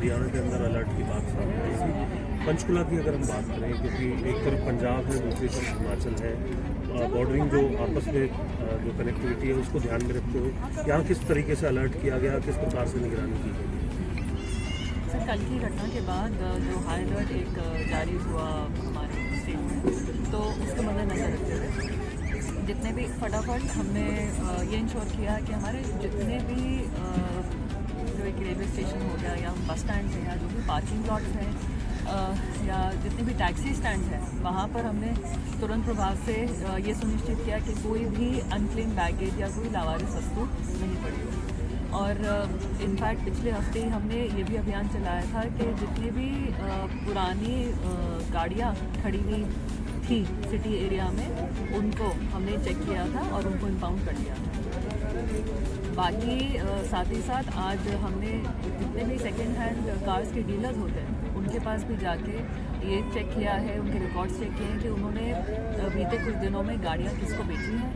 हरियाणा के अंदर अलर्ट की बात सामने आई थी। पंचकुला की अगर हम बात करें, क्योंकि एक तरफ पंजाब है, दूसरी तरफ हिमाचल है, बॉर्डरिंग जो आपस में जो कनेक्टिविटी है उसको ध्यान में रखते हुए यहाँ किस तरीके से अलर्ट किया गया, किस प्रकार से निगरानी की गई? सर, कल की घटना के बाद जो हाई अलर्ट एक जारी हुआ हमारे स्टेट में, तो उसको मद्देनजर रखते हुए जितने भी फटाफट हमने ये इंश्योर किया कि हमारे जितने भी जो एक रेलवे स्टेशन हो गया या बस स्टैंड है या जो भी पार्किंग लॉट्स हैं या जितने भी टैक्सी स्टैंड हैं, वहाँ पर हमने तुरंत प्रभाव से ये सुनिश्चित किया कि कोई भी अनक्लेम बैगेज या कोई लावारिस वस्तु नहीं पड़ी। और इनफैक्ट पिछले हफ्ते ही हमने ये भी अभियान चलाया था कि जितनी भी पुरानी गाड़ियाँ खड़ी हुई थी सिटी एरिया में, उनको हमने चेक किया था और उनको इम्पाउंड कर दिया था। बाकी साथ ही साथ आज हमने जितने भी सेकेंड हैंड कार्स के डीलर्स होते हैं उनके पास भी जाके ये चेक किया है, उनके रिकॉर्ड्स चेक किए हैं कि उन्होंने बीते कुछ दिनों में गाड़ियाँ किसको बेची हैं,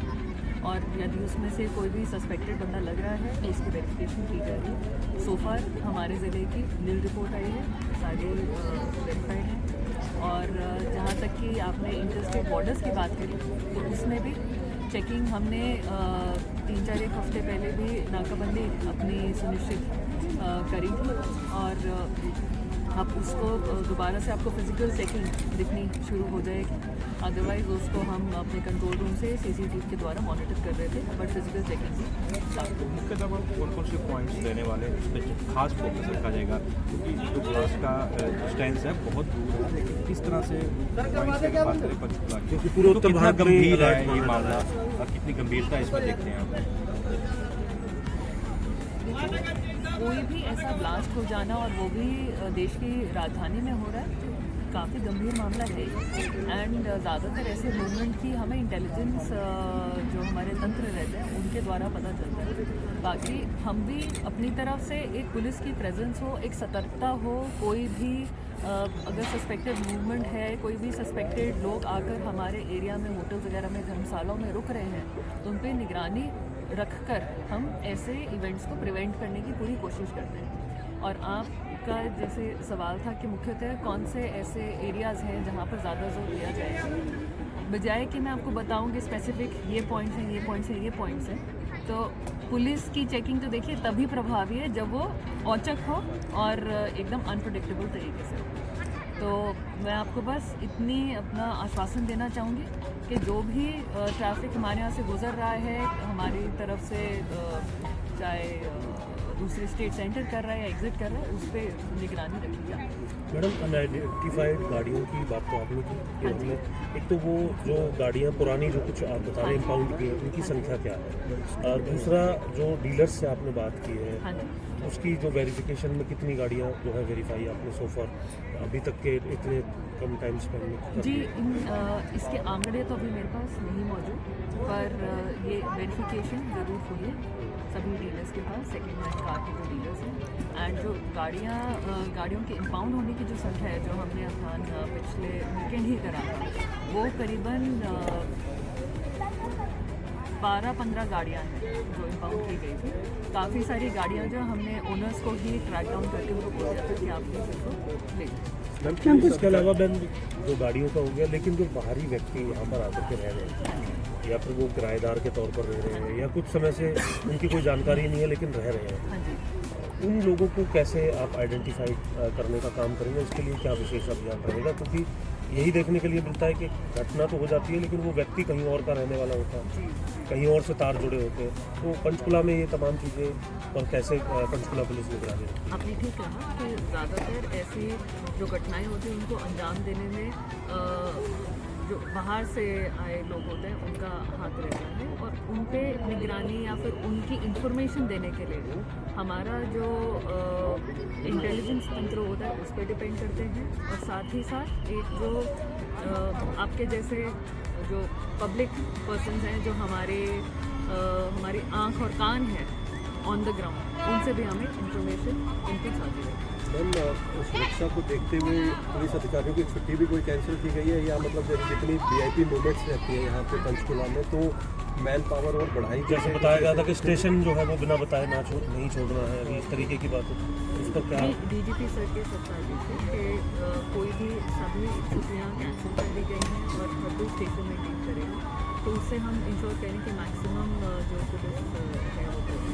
और यदि उसमें से कोई भी सस्पेक्टेड बंदा लग रहा है तो उसकी वेरिफिकेशन की जा रही है। सो फार हमारे ज़िले की नील रिपोर्ट आई है, सारे वेरीफाइड हैं। और जहाँ तक कि आपने इंटरस्टेट बॉर्डर्स की बात करी, तो उसमें भी चेकिंग हमने 3-4 एक हफ्ते पहले भी नाकाबंदी अपनी सुनिश्चित करी थी, और अब उसको दोबारा से आपको फिजिकल चेकिंग दिखनी शुरू हो जाएगी। अदरवाइज उसको हम अपने कंट्रोल रूम से सीसीटीवी के द्वारा मॉनिटर कर रहे थे, बट फिजिकल चेकिंग से मुख्यतः कौन कौन से पॉइंट्स लेने वाले उस पर खास फोकस रखा जाएगा, क्योंकि जो पुलिस का स्टैंड है बहुत दूर है, लेकिन किस तरह से पॉइंट्स की बात करें पंचकुला की, क्योंकि पूरे उत्तर कितना भारत में गंभीर है अलर्ट ये माना मामला और कितनी गंभीरता इसमें देखते हैं आप? कोई भी ऐसा ब्लास्ट हो जाना, और वो भी देश की राजधानी में हो रहा है, काफ़ी गंभीर मामला है। एंड ज़्यादातर ऐसे मूवमेंट की हमें इंटेलिजेंस जो हमारे तंत्र रहते हैं उनके द्वारा पता चलता है। बाकी हम भी अपनी तरफ से एक पुलिस की प्रेजेंस हो, एक सतर्कता हो, कोई भी अगर सस्पेक्टेड मूवमेंट है, कोई भी सस्पेक्टेड लोग आकर हमारे एरिया में होटल्स वगैरह में धर्मशालाओं में रुक रहे हैं, तो उन पर निगरानी रखकर हम ऐसे इवेंट्स को प्रिवेंट करने की पूरी कोशिश करते हैं। और आपका जैसे सवाल था कि मुख्यतः कौन से ऐसे एरियाज़ हैं जहाँ पर ज़्यादा जोर दिया जाएगा, बजाय कि मैं आपको बताऊँ कि स्पेसिफिक ये पॉइंट्स हैं, ये पॉइंट्स हैं, ये पॉइंट्स हैं, तो पुलिस की चेकिंग तो देखिए तभी प्रभावी है जब वो औचक हो और एकदम अनप्रेडिक्टेबल तरीके से। तो मैं आपको बस इतनी अपना आश्वासन देना चाहूँगी कि जो भी ट्रैफिक हमारे यहाँ से गुजर रहा है, हमारी तरफ से चाहे दूसरे स्टेट से एंटर कर रहा है या एग्जिट कर रहा है, उस पर निगरानी रखी जाए। मैडम, अनआइडेंटिफाइड गाड़ियों की बात तो आपने की कि हमने एक तो वो जो गाड़ियाँ पुरानी जो कुछ आप बता रहे हैं इम्पाउंड की, उनकी संख्या क्या है, और दूसरा जो डीलर्स से आपने बात की है उसकी जो वेरिफिकेशन में कितनी गाड़ियाँ जो है वेरीफाई आपने सोफर अभी तक के इतने कम टाइम स्पेंड में जी? इसके आंकड़े तो अभी मेरे पास नहीं मौजूद, पर ये वेरिफिकेशन ज़रूर हुई है सभी डीलर्स के पास, सेकेंड हैंड कार के जो डीलर्स हैं। एंड जो गाड़ियों के इम्पाउंड होने की जो संख्या है, जो हमने अभियान पिछले वीकेंड ही करा था, वो करीबन 12-15 गाड़ियाँ हैं जो इम्पाउंड की गई थी। काफ़ी सारी गाड़ियाँ जो हमने ओनर्स को ही ट्रैक डाउन करके उनको बोल दिया था कि आप लोग इसको ले जाए। इसके अलावा मैम जो गाड़ियों का हो गया, लेकिन जो बाहरी व्यक्ति यहाँ पर आकर के रह रहे हैं या फिर वो किराएदार के तौर पर रह रहे हैं या कुछ समय से उनकी कोई जानकारी नहीं है लेकिन रह रहे हैं, उन लोगों को कैसे आप आइडेंटिफाई करने का काम करेंगे? इसके लिए क्या विशेष अभियान रहेगा? क्योंकि यही देखने के लिए मिलता है कि घटना तो हो जाती है लेकिन वो व्यक्ति कहीं और का रहने वाला होता है, कहीं और से तार जुड़े होते हैं। तो पंचकुला में ये तमाम चीज़ें और कैसे पंचकुला पुलिस निगरानी? आपने ठीक कहा कि ज़्यादातर ऐसी जो घटनाएं होती हैं उनको अंजाम देने में जो बाहर से आए लोग होते हैं उनका हाथ रहता है, और उन पे निगरानी या फिर उनकी इंफॉर्मेशन देने के लिए हमारा जो इंटेलिजेंस तंत्र होता है उस पर डिपेंड करते हैं। और साथ ही साथ एक जो आपके जैसे जो पब्लिक पर्सन्स हैं जो हमारी आँख और कान हैं ऑन द ग्राउंड, उनसे भी हमें इंफॉर्मेशन इनकी आती है। मैम, सुरक्षा को देखते हुए पुलिस अधिकारियों की छुट्टी भी कोई कैंसिल की गई है, या मतलब जितनी VIP मूवमेंट्स रहती है यहाँ पे पंचकुला में, तो मैन पावर और बढ़ाई जैसे बताया गया था कि स्टेशन जो है वो बिना बताए नहीं छोड़ना है, अभी इस तरीके की बात है, उस पर क्या? डीजीपी सर के सत्तादेश है कि कोई भी सभी छुट्टियाँ कैंसिल कर दी गई हैं और हर कोई स्टेशन में टीम करेगा, तो उससे हम इंश्योर करें कि मैक्सिमम जो पुलिस है वो करें।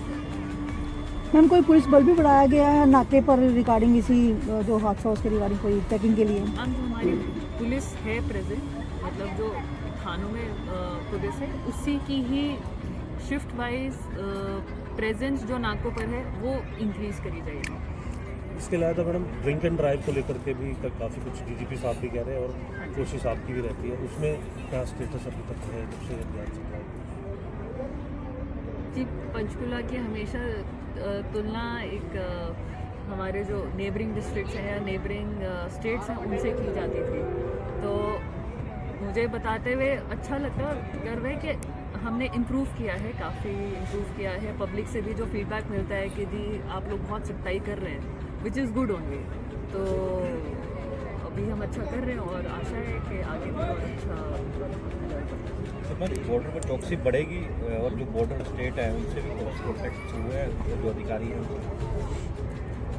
मैम कोई पुलिस बल भी बढ़ाया गया है नाके पर रिगार्डिंग इसी जो हादसा उसके रिगार्डिंग कोई चेकिंग के लिए? हम जो हमारी पुलिस है प्रेजेंट, मतलब जो थानों में पुलिस है उसी की ही शिफ्ट वाइज प्रेजेंस जो नाकों पर है वो इंक्रीज करी जाएगी। इसके अलावा मैडम ड्रिंक एंड ड्राइव को लेकर के भी काफ़ी कुछ डीजीपी साहब भी कह रहे हैं और कोशिश आपकी भी रहती है, उसमें क्या स्टेटस अभी तक है जब से अभियान चल रहा है? जी, पंचकुला की हमेशा तुलना एक हमारे जो नेबरिंग डिस्ट्रिक्ट्स हैं या नेबरिंग स्टेट्स हैं उनसे की जाती थी, तो मुझे बताते हुए अच्छा लगता है गर्व है कि हमने इम्प्रूव किया है, काफ़ी इम्प्रूव किया है। पब्लिक से भी जो फीडबैक मिलता है कि जी आप लोग बहुत सख्ताई कर रहे हैं, विच इज़ गुड ओनली, तो अभी हम अच्छा कर रहे हैं और आशा है कि आगे भी और अच्छा। बॉर्डर पर चौकसी बढ़ेगी और जो बॉर्डर स्टेट है उनसे भी प्रोटेक्ट हुए हैं जो अधिकारी हैं।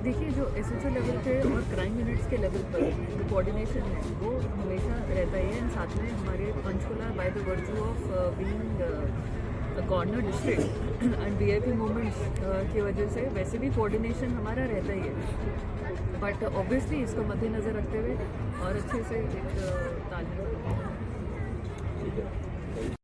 देखिए, जो SHO लेवल पे और क्राइम यूनिट्स के लेवल पर जो कोऑर्डिनेशन है वो हमेशा रहता ही है, एंड साथ में हमारे Panchkula by the virtue of being corner district and VIP movements की वजह से वैसे भी कोऑर्डिनेशन हमारा रहता ही है, बट ऑब्वियसली इसको मद्देनज़र रखते हुए और अच्छे से एक तालमेल